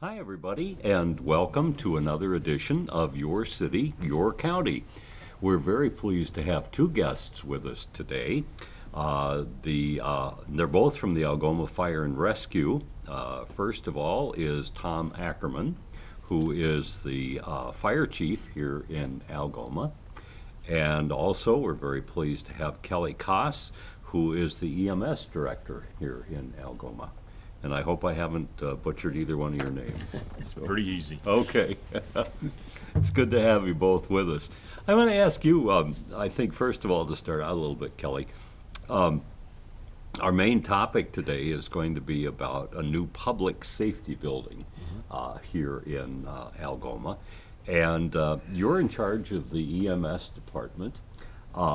Hi, everybody, and welcome to another edition of Your City, Your County. We're very pleased to have two guests with us today. They're both from the Algoma Fire and Rescue. First of all is Tom Ackerman, who is the fire chief here in Algoma. And also, we're very pleased to have Kelly Koss, who is the EMS director here in Algoma. And I hope I haven't butchered either one of your names. So, Pretty easy. okay. It's good to have you both with us. I want to ask you, I think, first of all, to start out a little bit, Kelly, our main topic today is going to be about a new public safety building here in Algoma. And you're in charge of the EMS department.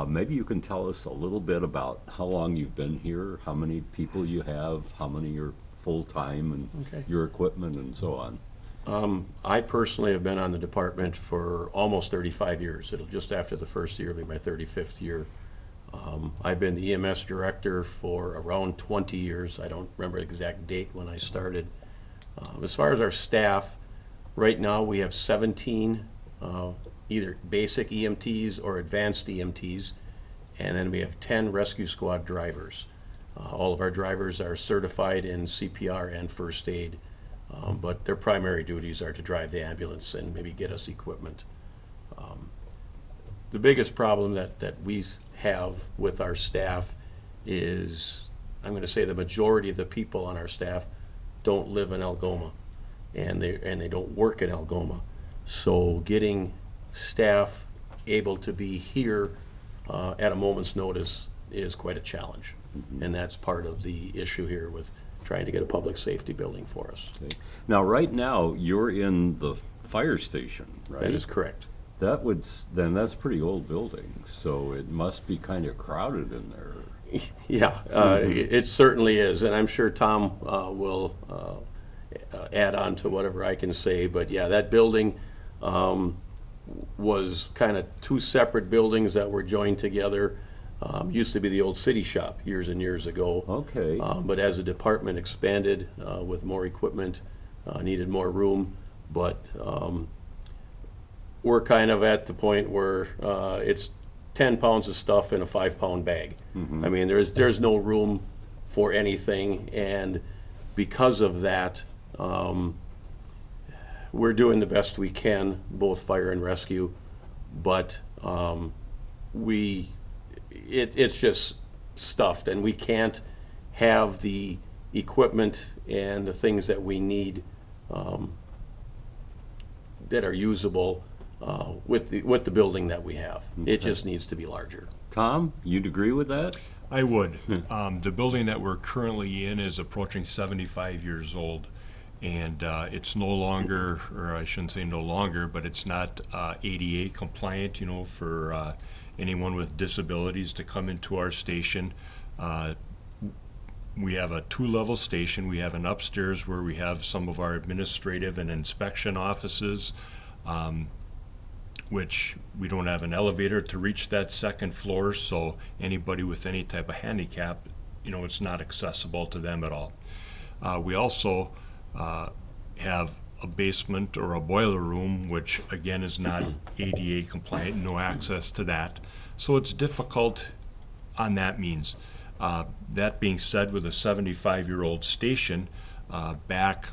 Maybe you can tell us a little bit about how long you've been here, how many people you have, how many are full-time, and Okay. your equipment and so on. I personally have been on the department for almost 35 years. It'll just after the first year be my 35th year. I've been the EMS director for around 20 years. I don't remember the exact date when I started. As far as our staff, right now we have 17 either basic EMTs or advanced EMTs, and then we have 10 rescue squad drivers. All of our drivers are certified in CPR and first aid, but their primary duties are to drive the ambulance and maybe get us equipment. The biggest problem that we have with our staff is, I'm going to say the majority of the people on our staff don't live in Algoma, and they don't work in Algoma. So getting staff able to be here at a moment's notice is quite a challenge. And that's part of the issue here with trying to get a public safety building for us. Okay. Now, right now, you're in the fire station, right? That is correct. Then that's a pretty old building, so it must be kind of crowded in there. Yeah, it certainly is, and I'm sure Tom will add on to whatever I can say. But yeah, that building was kind of two separate buildings that were joined together. Used to be the old city shop years and years ago. Okay. But as the department expanded with more equipment, needed more room. But we're kind of at the point where it's 10 pounds of stuff in a 5-pound bag. I mean, there's no room for anything, and because of that, we're doing the best we can, both fire and rescue, but it's just stuffed, and we can't have the equipment and the things that we need that are usable with the building that we have. It just needs to be larger. Tom, you'd agree with that? I would. The building that we're currently in is approaching 75 years old, and it's no longer, or I shouldn't say no longer, but it's not ADA compliant, for anyone with disabilities to come into our station. We have a 2-level station. We have an upstairs where we have some of our administrative and inspection offices, which we don't have an elevator to reach that second floor, so anybody with any type of handicap, it's not accessible to them at all. We also have a basement or a boiler room, which again is not ADA compliant, no access to that. So it's difficult on that means. That being said, with a 75-year-old station, back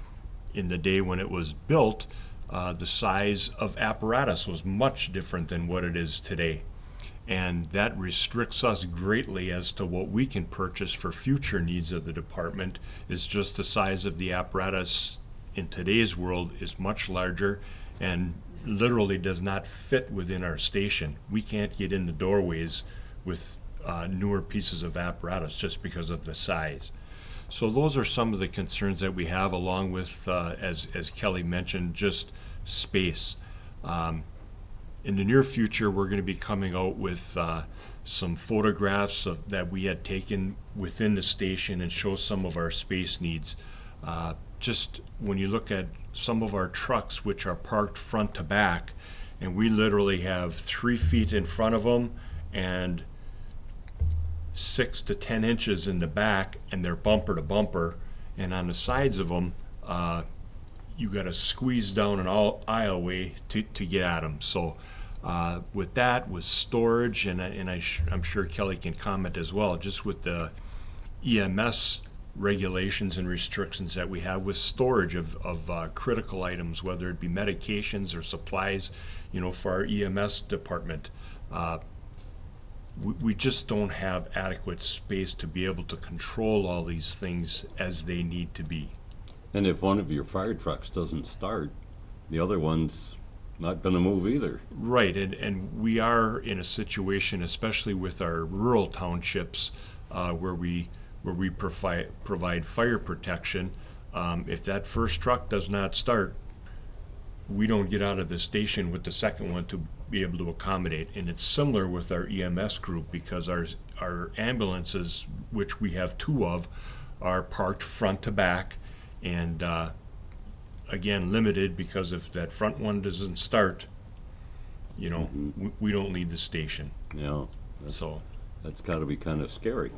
in the day when it was built, the size of apparatus was much different than what it is today. And that restricts us greatly as to what we can purchase for future needs of the department. Is just the size of the apparatus in today's world is much larger and literally does not fit within our station. We can't get in the doorways with newer pieces of apparatus just because of the size. So those are some of the concerns that we have, along with, as Kelly mentioned, just space. In the near future, we're going to be coming out with some photographs that we had taken within the station and show some of our space needs. Just when you look at some of our trucks, which are parked front to back, and we literally have 3 feet in front of them and 6 to 10 inches in the back, and they're bumper to bumper, and on the sides of them, you got to squeeze down an aisleway to get at them. So with that, with storage, and I'm sure Kelly can comment as well, just with the EMS regulations and restrictions that we have with storage of critical items, whether it be medications or supplies, for our EMS department. We just don't have adequate space to be able to control all these things as they need to be. And if one of your fire trucks doesn't start, the other one's not going to move either. Right, and we are in a situation, especially with our rural townships, where we provide fire protection. If that first truck does not start, we don't get out of the station with the second one to be able to accommodate. And it's similar with our EMS group, because our ambulances, which we have 2 of, are parked front to back, and again, limited, because if that front one doesn't start, we don't leave the station. Yeah, So that's got to be kind of scary.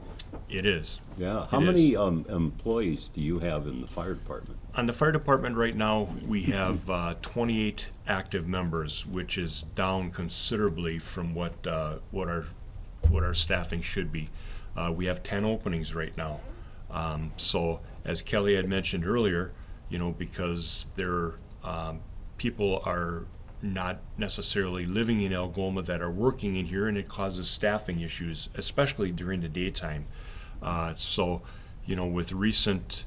it is. Yeah. How many employees do you have in the fire department? On the fire department right now, we have 28 active members, which is down considerably from what our staffing should be. We have 10 openings right now. So as Kelly had mentioned earlier, because people are not necessarily living in Algoma that are working in here, and it causes staffing issues, especially during the daytime. So, with recent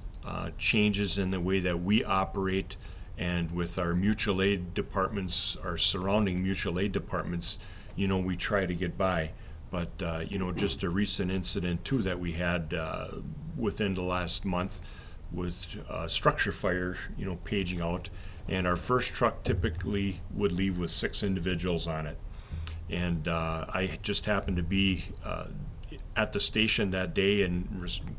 changes in the way that we operate, and with our mutual aid departments, our surrounding mutual aid departments, we try to get by. But, just a recent incident too that we had within the last month with structure fire, paging out. And our first truck typically would leave with 6 individuals on it. And I just happened to be at the station that day and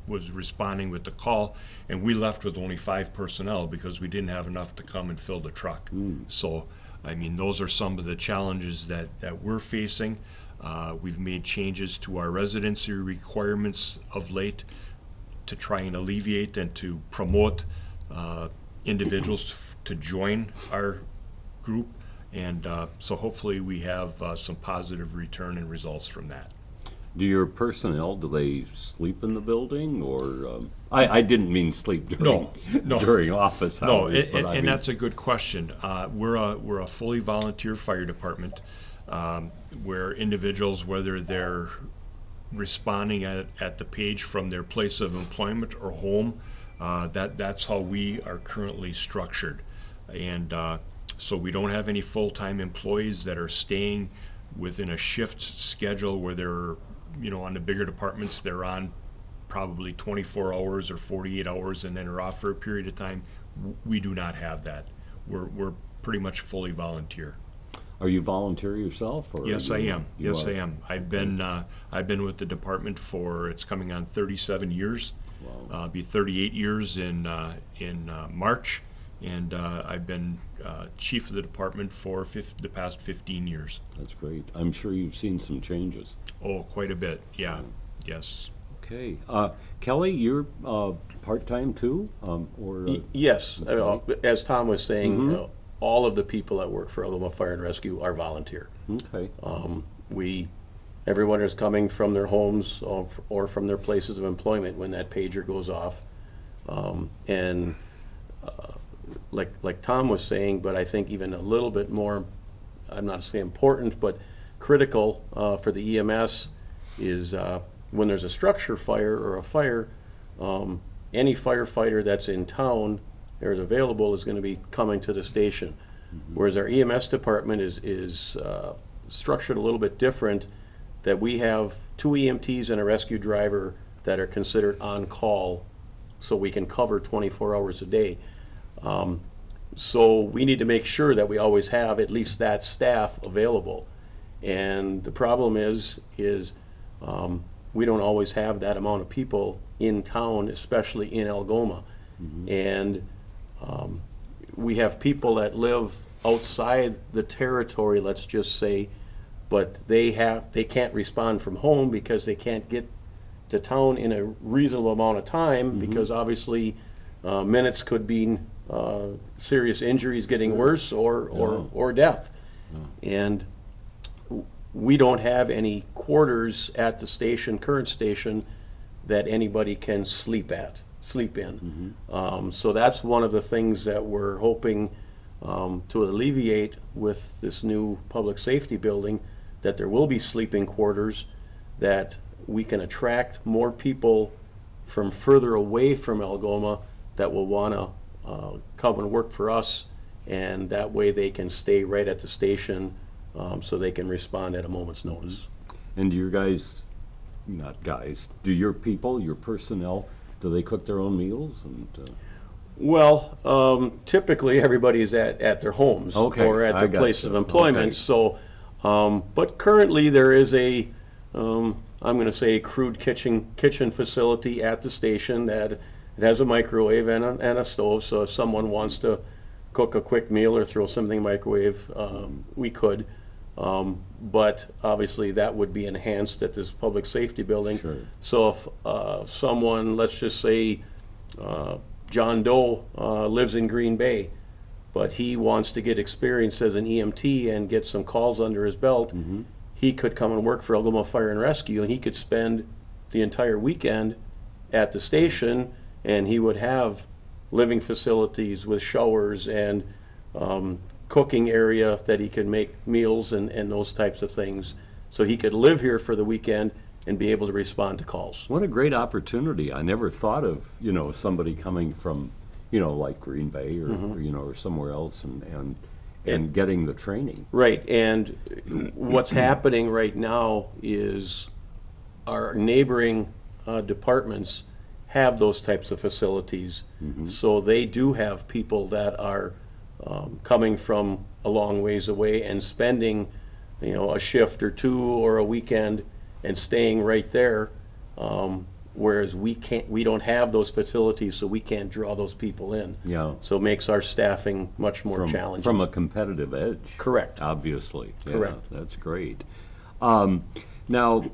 was responding with the call, and we left with only 5 personnel because we didn't have enough to come and fill the truck. So, those are some of the challenges that we're facing. We've made changes to our residency requirements of late to try and alleviate and to promote individuals to join our group, and so hopefully we have some positive return and results from that. Do your personnel, do they sleep in the building, or I didn't mean sleep during No. during office No, hours, but and that's a good question. We're a fully volunteer fire department, where individuals, whether they're responding at the page from their place of employment or home, that's how we are currently structured. And so we don't have any full-time employees that are staying within a shift schedule where they're, on the bigger departments, they're on probably 24 hours or 48 hours and then are off for a period of time. We do not have that. We're pretty much fully volunteer. Are you volunteer yourself? Or Yes, I am. You are? I am. I've been with the department for, it's coming on 37 years. Wow. Be 38 years in March, and I've been chief of the department for the past 15 years. That's great. I'm sure you've seen some changes. Oh, quite a bit. Yeah. Yes. Okay. Kelly, you're part-time too? Yes, as Tom was saying, all of the people that work for Algoma Fire and Rescue are volunteer. Okay. Everyone is coming from their homes or from their places of employment when that pager goes off. Like Tom was saying, but I think even a little bit more, I'm not saying important, but critical for the EMS is when there's a structure fire or a fire, any firefighter that's in town or is available is going to be coming to the station. Whereas our EMS department is structured a little bit different, that we have 2 EMTs and a rescue driver that are considered on call, so we can cover 24 hours a day. So we need to make sure that we always have at least that staff available. And the problem is we don't always have that amount of people in town, especially in Algoma. And we have people that live outside the territory, let's just say, but they can't respond from home because they can't get to town in a reasonable amount of time, because obviously minutes could be serious injuries getting worse or death. And we don't have any quarters at the station, current station, that anybody can sleep in. So that's one of the things that we're hoping to alleviate with this new public safety building, that there will be sleeping quarters, that we can attract more people from further away from Algoma that will want to come and work for us, and that way they can stay right at the station, so they can respond at a moment's notice. And do your guys, not guys, do your people, your personnel, do they cook their own meals? And Well, typically everybody is at their homes Okay, or at I their got place you. of employment. Okay. So, but currently there is a, I'm going to say, crude kitchen facility at the station that it has a microwave and a stove. So if someone wants to cook a quick meal or throw something in the microwave, we could. But obviously that would be enhanced at this public safety building. Sure. So if someone, let's just say John Doe lives in Green Bay, but he wants to get experience as an EMT and get some calls under his belt, he could come and work for Algoma Fire and Rescue, and he could spend the entire weekend at the station, and he would have living facilities with showers and cooking area that he could make meals and those types of things. So he could live here for the weekend and be able to respond to calls. what a great opportunity. I never thought of, somebody coming from, like Green Bay or, or somewhere else and getting the training. Right, and what's happening right now is our neighboring departments have those types of facilities. So they do have people that are coming from a long ways away and spending, a shift or two or a weekend and staying right there. Whereas we don't have those facilities, so we can't draw those people in. Yeah. So it makes our staffing much more challenging. From a competitive edge. Correct. Obviously. Yeah, Correct. that's great. Now,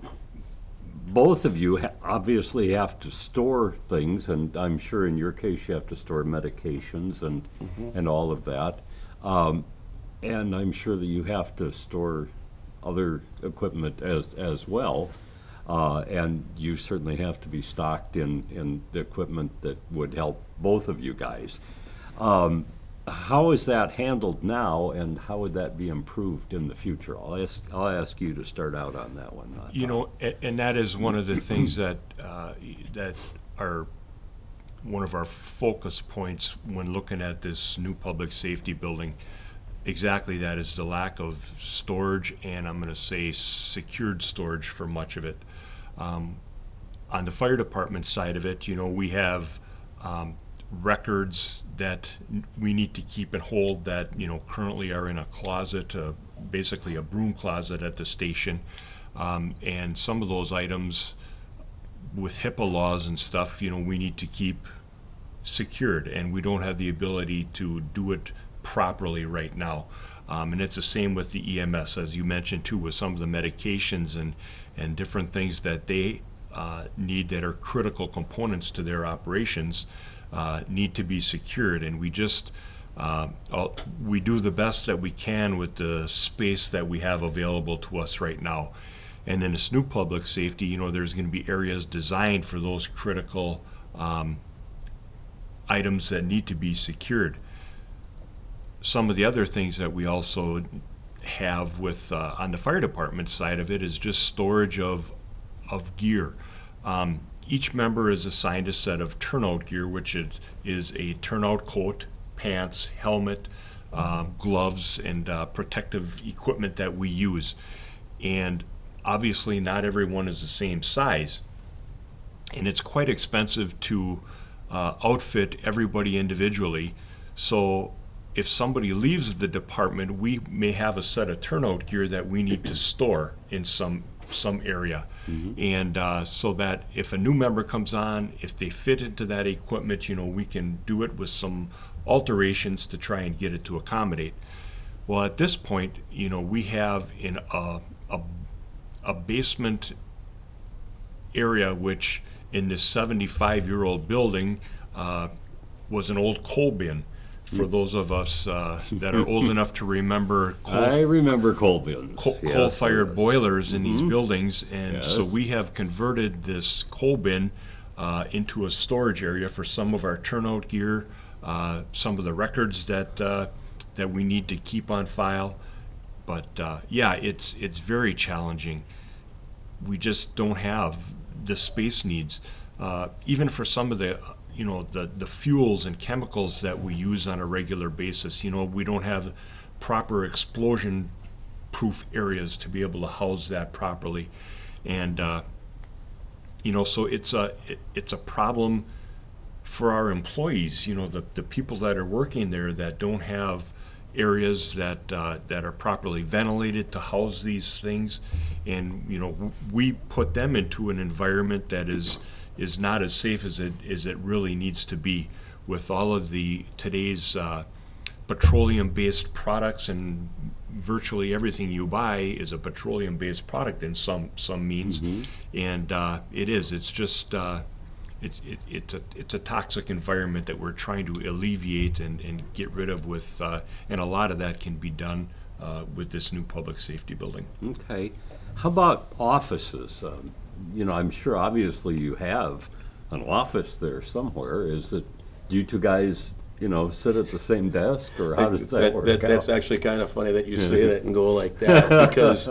both of you obviously have to store things, and I'm sure in your case you have to store medications and all of that. And I'm sure that you have to store other equipment as well. And you certainly have to be stocked in the equipment that would help both of you guys. How is that handled now, and how would that be improved in the future? I'll ask you to start out on that one. Tom. And that is one of the things that that are one of our focus points when looking at this new public safety building. Exactly, that is the lack of storage, and I'm going to say secured storage for much of it. On the fire department side of it, we have records that we need to keep and hold that currently are in a closet, basically a broom closet at the station, and some of those items with HIPAA laws and stuff, we need to keep secured, and we don't have the ability to do it properly right now. And it's the same with the EMS, as you mentioned too, with some of the medications and different things that they need that are critical components to their operations need to be secured. And we just we do the best that we can with the space that we have available to us right now. And in this new public safety, there's going to be areas designed for those critical items that need to be secured. Some of the other things that we also have with on the fire department side of it is just storage of gear. Each member is assigned a set of turnout gear, which is a turnout coat, pants, helmet, gloves, and protective equipment that we use. And obviously not everyone is the same size, and it's quite expensive to outfit everybody individually. So if somebody leaves the department, we may have a set of turnout gear that we need to store in some area. And so that if a new member comes on, if they fit into that equipment, we can do it with some alterations to try and get it to accommodate. Well, at this point, we have in a basement area, which in this 75-year-old building was an old coal bin. for those of us that are old enough to remember I remember coal bins. coal-fired Yes. boilers in these buildings, and so Yes. we have converted this coal bin into a storage area for some of our turnout gear, some of the records that we need to keep on file. But yeah, it's very challenging. We just don't have the space needs, even for some of the the fuels and chemicals that we use on a regular basis. We don't have proper explosion proof areas to be able to house that properly, and so it's a problem for our employees. The people that are working there that don't have areas that are properly ventilated to house these things, and we put them into an environment that is not as safe as it really needs to be, with all of the today's petroleum-based products, and virtually everything you buy is a petroleum-based product in some means, and it's just it's a toxic environment that we're trying to alleviate and get rid of and a lot of that can be done with this new public safety building. Okay. How about offices? I'm sure obviously you have an office there somewhere. Do you two guys, sit at the same desk, or how does that work That's out? actually kind of funny that you say that and go like that, because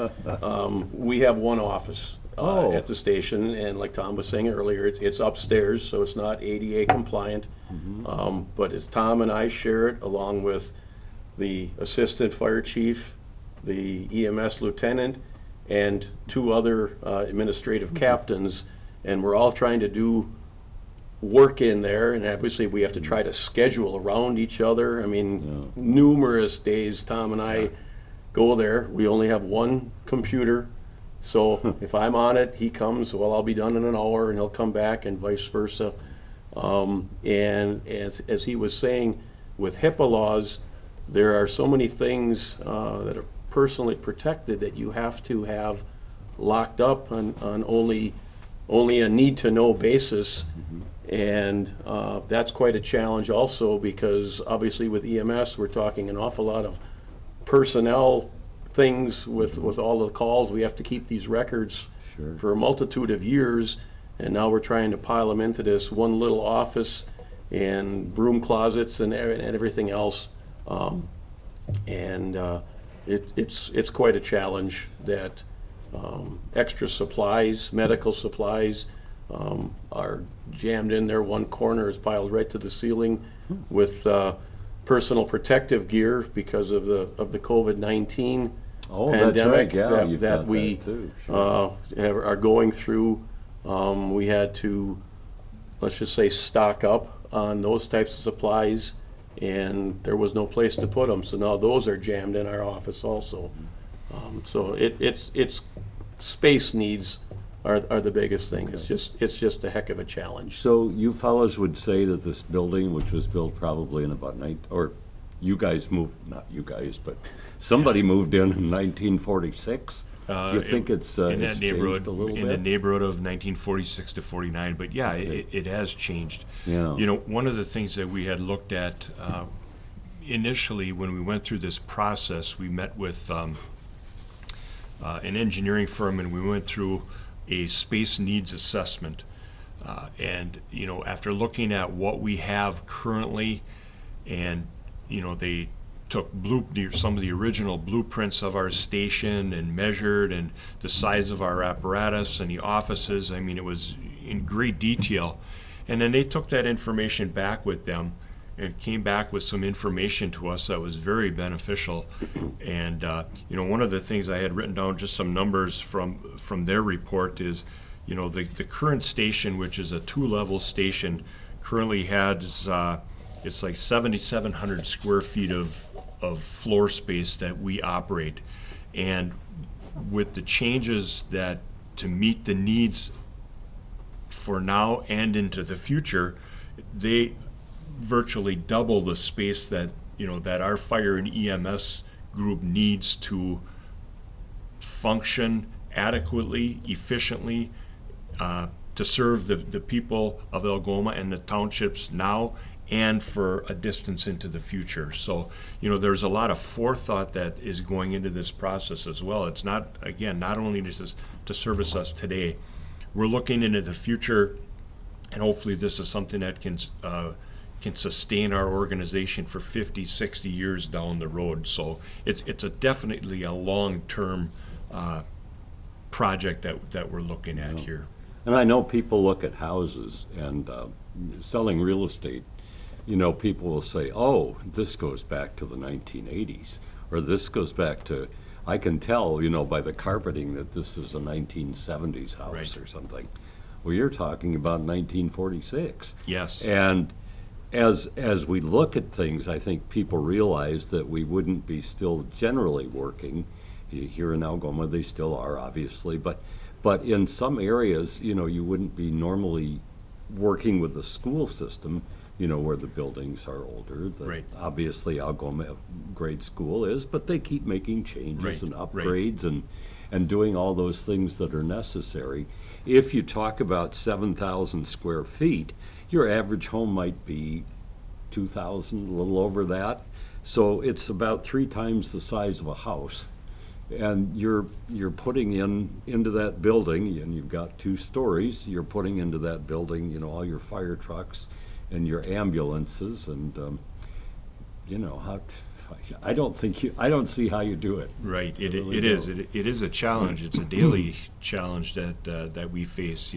we have one office at the station, and like Tom was saying earlier, it's upstairs, so it's not ADA compliant. But it's Tom and I share it, along with the assistant fire chief, the EMS lieutenant, and two other administrative captains, and we're all trying to do work in there, and obviously we have to try to schedule around each other. I mean, numerous days Tom and I go there. We only have one computer, so if I'm on it, he comes, well, I'll be done in an hour, and he'll come back, and vice versa. And as he was saying, with HIPAA laws, there are so many things that are personally protected that you have to have locked up on only a need-to-know basis. And that's quite a challenge also, because obviously with EMS, we're talking an awful lot of personnel things with all the calls. We have to keep these records for a multitude of years, and now we're trying to pile them into this one little office and broom closets and everything else. It's quite a challenge that extra supplies, medical supplies, are jammed in there. One corner is piled right to the ceiling with personal protective gear because of the COVID-19 pandemic that we are going through. We had to, let's just say, stock up on those types of supplies, and there was no place to put them. So now those are jammed in our office also. So it's space needs are the biggest thing. It's just a heck of a challenge. So you fellows would say that this building, which was built probably in about you guys moved, not you guys, but somebody moved in 1946? You think it's in that changed neighborhood, a little in the bit? neighborhood of 1946 to 49, but yeah, it has changed. Yeah. One of the things that we had looked at initially when we went through this process, we met with an engineering firm, and we went through a space needs assessment. And after looking at what we have currently, and they took some of the original blueprints of our station and measured, and the size of our apparatus and the offices. I mean, it was in great detail. And then they took that information back with them and came back with some information to us that was very beneficial. And one of the things I had written down, just some numbers from their report, is the current station, which is a 2-level station, currently has it's like 7,700 square feet of floor space that we operate. And with the changes that to meet the needs for now and into the future, they virtually double the space that that our fire and EMS group needs to function adequately, efficiently, to serve the people of Algoma and the townships now and for a distance into the future. So, there's a lot of forethought that is going into this process as well. It's not, again, not only just to service us today, we're looking into the future, and hopefully this is something that can sustain our organization for 50, 60 years down the road. So it's definitely a long-term project that we're looking at here. And I know people look at houses and selling real estate, people will say, oh, this goes back to the 1980s, or this goes back to, I can tell, by the carpeting that this is a 1970s house Right. or something. Well, you're talking about 1946. Yes. And as we look at things, I think people realize that we wouldn't be still generally working. Here in Algoma, they still are, obviously, but in some areas, you wouldn't be normally working with the school system, where the buildings are older. Right. Obviously, Algoma grade school is, but they keep making changes Right, and upgrades and doing all those things that are necessary. If you talk about 7,000 square feet, your average home might be 2,000, a little over that. So it's about 3 times the size of a house. And you're putting into that building, and you've got 2 stories, you're putting into that building, all your fire trucks and your ambulances, and, I don't see how you do it. Right. I really It is. don't. It is a challenge. It's a daily challenge that we face.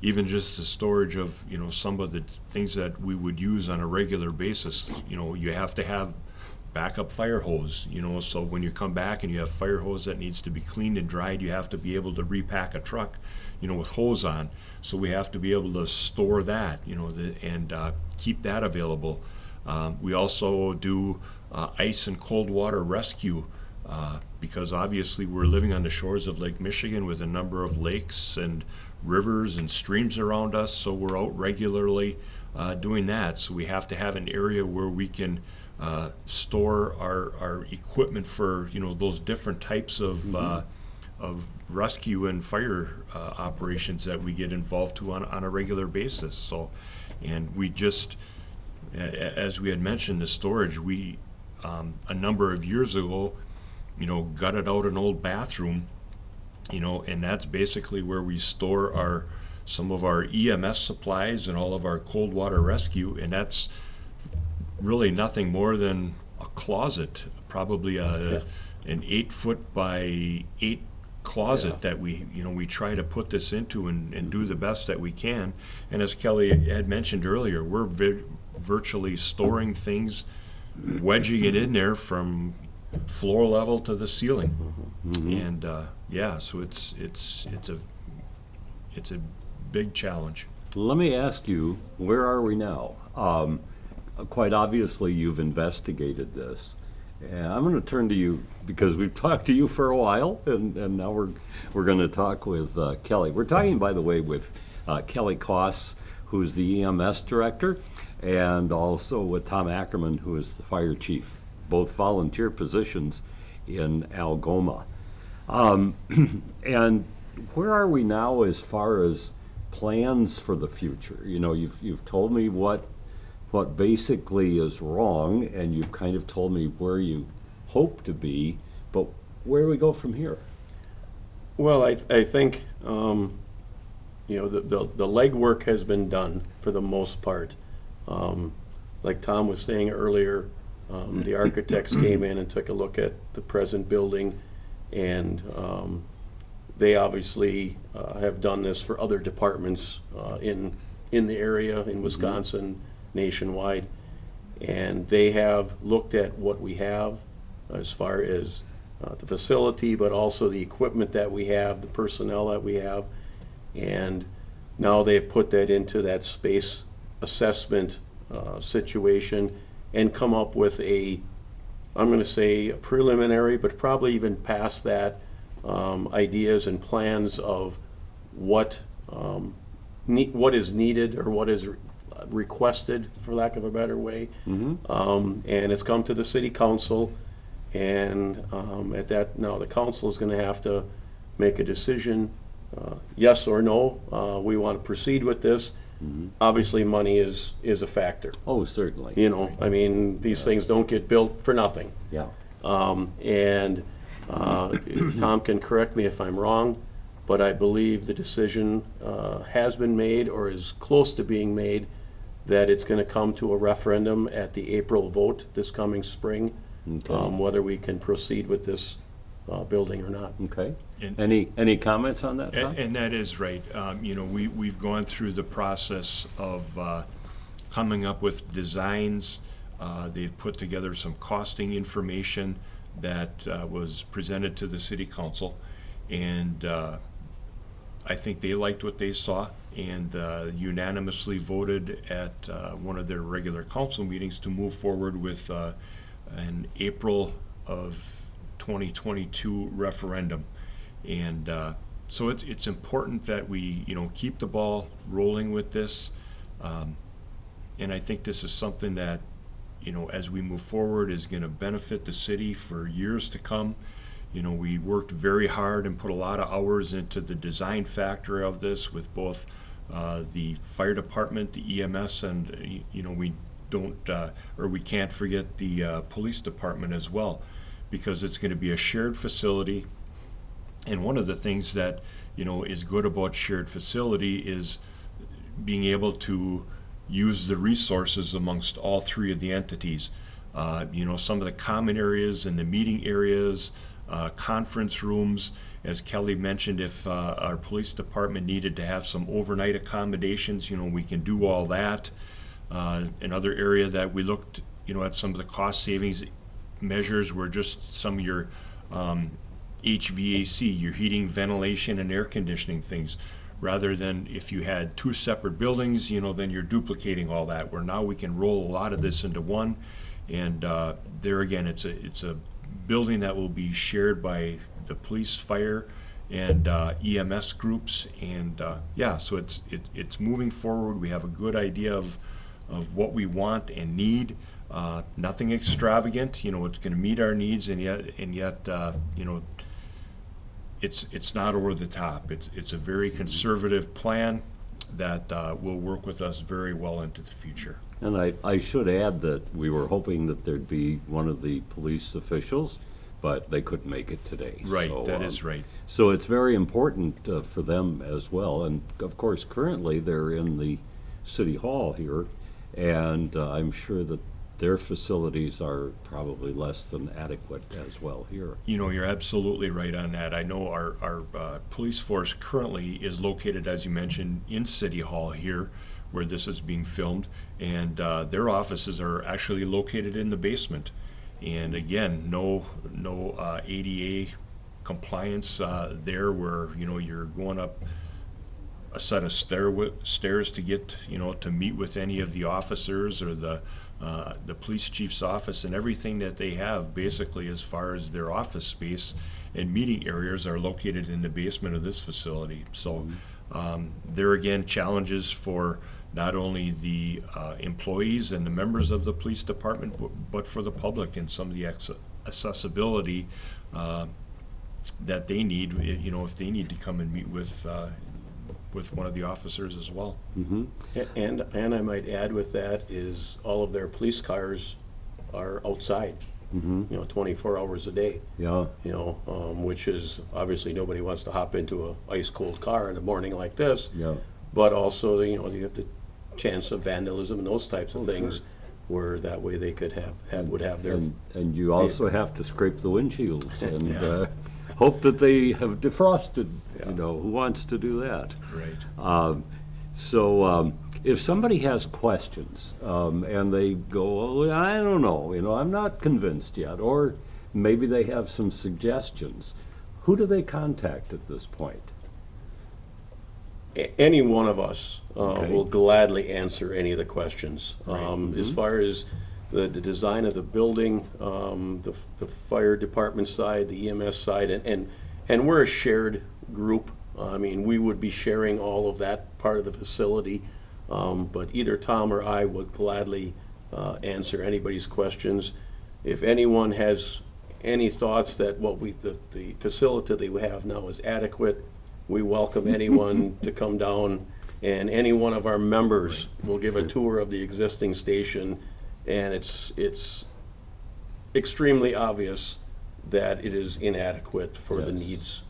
Even just the storage of some of the things that we would use on a regular basis. You have to have backup fire hose. So when you come back and you have fire hose that needs to be cleaned and dried, you have to be able to repack a truck, with hose on. So we have to be able to store that, and keep that available. We also do ice and cold water rescue because obviously we're living on the shores of Lake Michigan with a number of lakes and rivers and streams around us, so we're out regularly doing that. So we have to have an area where we can store our equipment for those different types of rescue and fire operations that we get involved to on a regular basis. So, and we just, as we had mentioned, the storage, we a number of years ago, gutted out an old bathroom, and that's basically where we store some of our EMS supplies and all of our cold water rescue, and that's really nothing more than a closet, probably an 8-foot by 8 closet that we try to put this into and do the best that we can. And as Kelly had mentioned earlier, we're virtually storing things, wedging it in there from floor level to the ceiling. And so it's a big challenge. Let me ask you, where are we now? Quite obviously, you've investigated this. And I'm going to turn to you because we've talked to you for a while, and now we're going to talk with Kelly. We're talking, by the way, with Kelly Koss, who's the EMS director, and also with Tom Ackerman, who is the fire chief, both volunteer positions in Algoma. And where are we now as far as plans for the future? You've told me what basically is wrong, and you've kind of told me where you hope to be, but where do we go from here? Well, I think the legwork has been done for the most part. Like Tom was saying earlier, the architects came in and took a look at the present building, and they obviously have done this for other departments in the area, in Wisconsin, nationwide, and they have looked at what we have as far as the facility, but also the equipment that we have, the personnel that we have, and now they've put that into that space assessment situation and come up with I'm going to say a preliminary, but probably even past that, ideas and plans of what is needed or what is requested, for lack of a better way. And it's come to the city council, and at that, now the council is going to have to make a decision, yes or no. We want to proceed with this. Obviously, money is a factor. Oh, certainly. You know, I mean, these things don't get built for nothing. Yeah. And Tom can correct me if I'm wrong, but I believe the decision has been made or is close to being made that it's going to come to a referendum at the April vote this coming spring, whether we can proceed with this building or not. Okay. And- Any comments on that, Tom? And that is right. You know, we've gone through the process of coming up with designs. They've put together some costing information that was presented to the city council, and I think they liked what they saw and unanimously voted at one of their regular council meetings to move forward with an April of 2022 referendum. And so it's important that we, you know, keep the ball rolling with this. And I think this is something that, you know, as we move forward is going to benefit the city for years to come. You know, we worked very hard and put a lot of hours into the design factor of this with both the fire department, the EMS, and, you know, we don't, or we can't forget the police department as well, because it's going to be a shared facility. And one of the things that, you know, is good about shared facility is being able to use the resources amongst all three of the entities. You know, some of the common areas and the meeting areas, conference rooms. As Kelly mentioned, if our police department needed to have some overnight accommodations, you know, we can do all that. Another area that we looked, you know, at some of the cost savings measures were just some of your HVAC, your heating, ventilation, and air conditioning things. Rather than if you had two separate buildings, you know, then you're duplicating all that. Where now we can roll a lot of this into one, and there again, it's a building that will be shared by the police, fire, and EMS groups, and yeah, so it's moving forward. We have a good idea of what we want and need. Nothing extravagant, you know. It's going to meet our needs, and yet you know, it's not over the top. It's a very conservative plan that will work with us very well into the future. And I should add that we were hoping that there'd be one of the police officials, but they couldn't make it today. Right, So, that is right. So it's very important for them as well. And of course, currently they're in the city hall here, and I'm sure that their facilities are probably less than adequate as well here. You know, you're absolutely right on that. I know our police force currently is located, as you mentioned, in City Hall here, where this is being filmed, and their offices are actually located in the basement. And again, no ADA compliance there, where, you know, you're going up a set of stairs to get, you know, to meet with any of the officers or the police chief's office, and everything that they have basically as far as their office space and meeting areas are located in the basement of this facility. So there again, challenges for not only the employees and the members of the police department, but for the public, and some of the accessibility that they need, you know, if they need to come and meet with one of the officers as well. Mm-hmm. And I might add with that is all of their police cars are outside, you know, 24 hours a day. Yeah. You know, which is obviously nobody wants to hop into a ice cold car in a morning like this. Yeah. But also, you know, you have the chance of vandalism and those types of things, sure. where that way they could would have their. And you also have to scrape the windshields and hope that they have defrosted. You know, who wants to do that? Right. So if somebody has questions and they go, oh, I don't know, you know, I'm not convinced yet, or maybe they have some suggestions, who do they contact at this point? Any one of us Okay. will gladly answer any of the questions. As far as the design of the building, the fire department side, the EMS side, and we're a shared group. I mean, we would be sharing all of that part of the facility, but either Tom or I would gladly answer anybody's questions. If anyone has any thoughts that the facility that we have now is adequate, we welcome anyone to come down and any one of our members will give a tour of the existing station, and it's extremely obvious that it is inadequate for the Yes. needs.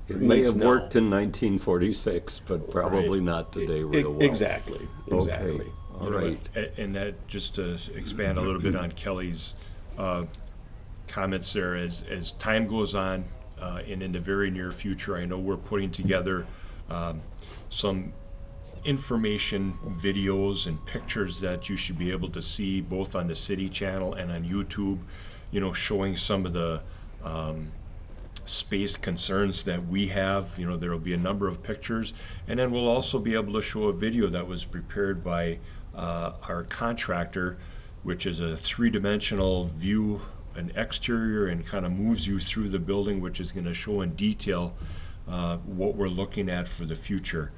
It may have now. worked in 1946, but probably not today real well. Exactly, exactly. Okay, all right. And that, just to expand a little bit on Kelly's comments there, as time goes on, and in the very near future, I know we're putting together some information videos and pictures that you should be able to see both on the city channel and on YouTube, showing some of the space concerns that we have. There will be a number of pictures, and then we'll also be able to show a video that was prepared by our contractor, which is a three-dimensional view, an exterior, and kind of moves you through the building, which is going to show in detail what we're looking at for the future.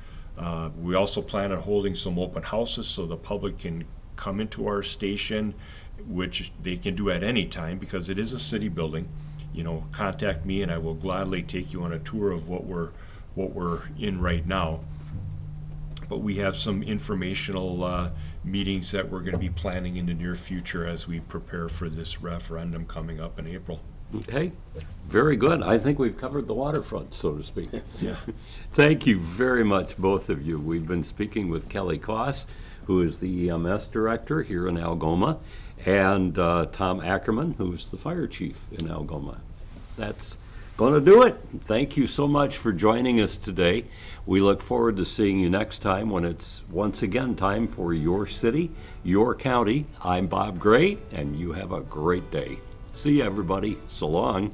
We also plan on holding some open houses so the public can come into our station, which they can do at any time because it is a city building. Contact me and I will gladly take you on a tour of what we're in right now. But we have some informational meetings that we're going to be planning in the near future as we prepare for this referendum coming up in April. Okay, very good. I think we've covered the waterfront, so to speak. Yeah. Thank you very much, both of you. We've been speaking with Kelly Koss, who is the EMS director here in Algoma, and Tom Ackerman, who's the fire chief in Algoma. That's going to do it. Thank you so much for joining us today. We look forward to seeing you next time when it's once again time for Your City, Your County. I'm Bob Gray, and you have a great day. See you, everybody. So long.